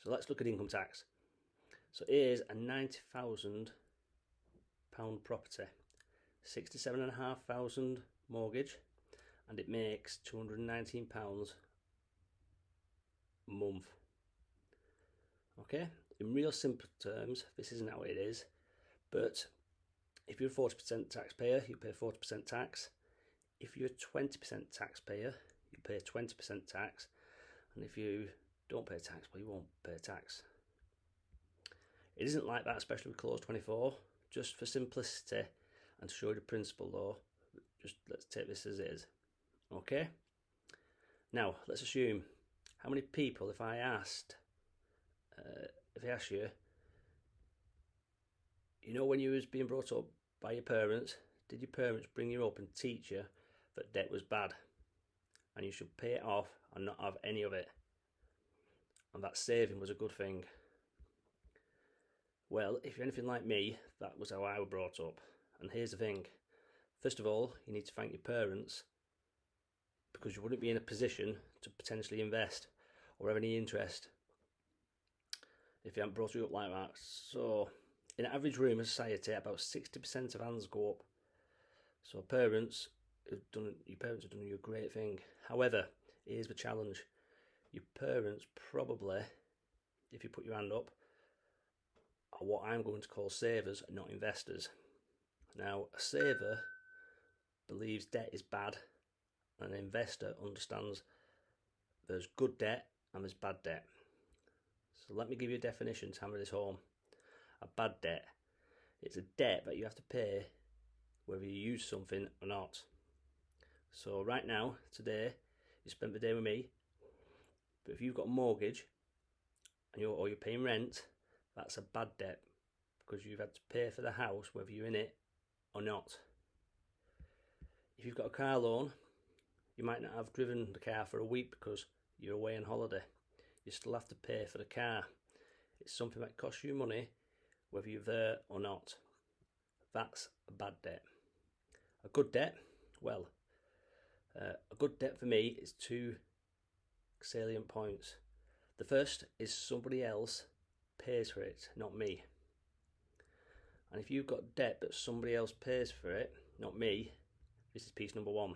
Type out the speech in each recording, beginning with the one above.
So let's look at income tax. So here's a £90,000 property, 67,500 mortgage, and it makes £219 a month. Okay, in real simple terms, this isn't how it is, but if you're a 40% taxpayer, you pay 40% tax. If you're a 20% taxpayer, you pay 20% tax, and if you don't pay tax, well, you won't pay tax. It isn't like that, especially with clause 24. Just for simplicity and to show you the principle though, just let's take this as is. Okay, now let's assume how many people, if I asked you, you know, when you was being brought up by your parents, did your parents bring you up and teach you that debt was bad and you should pay it off and not have any of it, and that saving was a good thing? Well, if you're anything like me, that was how I was brought up. And here's the thing, first of all, you need to thank your parents, because you wouldn't be in a position to potentially invest or have any interest if you hadn't brought you up like that. So in an average room of society, about 60% of hands go up. So your parents have done you a great thing. However, here's the challenge. Your parents probably, if you put your hand up, are what I'm going to call savers, not investors. Now, a saver believes debt is bad, and an investor understands there's good debt and there's bad debt. So let me give you a definition to hammer this home. A bad debt, it's a debt that you have to pay whether you use something or not. So right now, today, you spent the day with me, but if you've got a mortgage and you're paying rent, that's a bad debt, because you've had to pay for the house whether you're in it or not. If you've got a car loan, you might not have driven the car for a week because you're away on holiday. You still have to pay for the car. It's something that costs you money whether you're there or not. That's a bad debt. A good debt, well, a good debt for me is two salient points. The first is somebody else pays for it, not me. And if you've got debt but somebody else pays for it, not me, this is piece number one.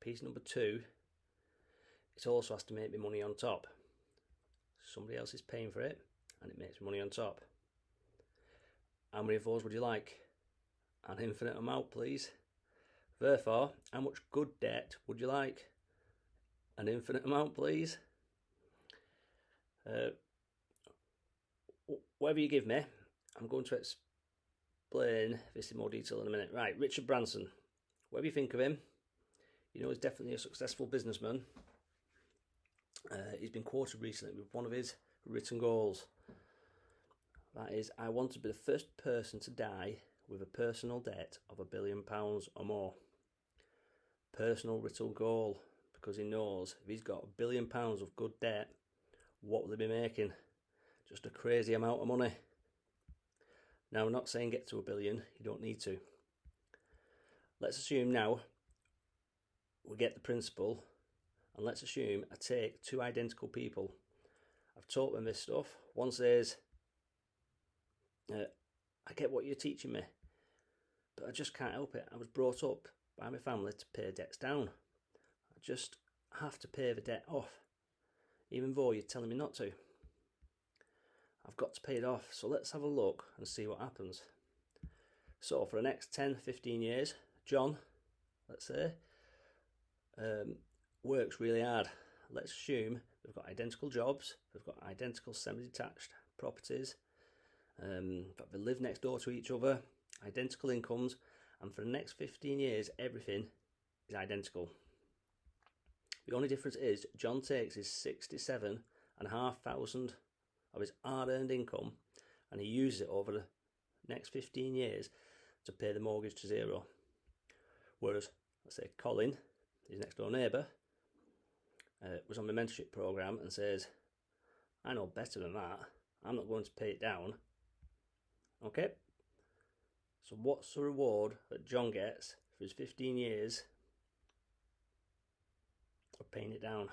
Piece number two, it also has to make me money on top. Somebody else is paying for it and it makes me money on top. How many of those would you like? An infinite amount, please. Therefore, how much good debt would you like? An infinite amount, please. Whatever you give me, I'm going to explain this in more detail in a minute. Right, Richard Branson, whatever you think of him, you know he's definitely a successful businessman. He's been quoted recently with one of his written goals. That is, I want to be the first person to die with a personal debt of £1 billion or more. Personal written goal, because he knows if he's got £1 billion of good debt, what will he be making? Just a crazy amount of money. Now, I'm not saying get to £1 billion, you don't need to. Let's assume now we get the principle, and let's assume I take two identical people. I've taught them this stuff. One says, I get what you're teaching me, but I just can't help it. I was brought up by my family to pay debts down. I just have to pay the debt off, even though you're telling me not to. I've got to pay it off, so let's have a look and see what happens. So for the next 10-15 years, John, let's say, works really hard. Let's assume they've got identical jobs, they've got identical semi-detached properties, but they live next door to each other, identical incomes, and for the next 15 years everything is identical. The only difference is John takes his 67,500 of his hard-earned income and he uses it over the next 15 years to pay the mortgage to zero. Whereas, let's say Colin, his next door neighbour, was on my mentorship programme and says, I know better than that, I'm not going to pay it down. Okay, so what's the reward that John gets for his 15 years of paying it down?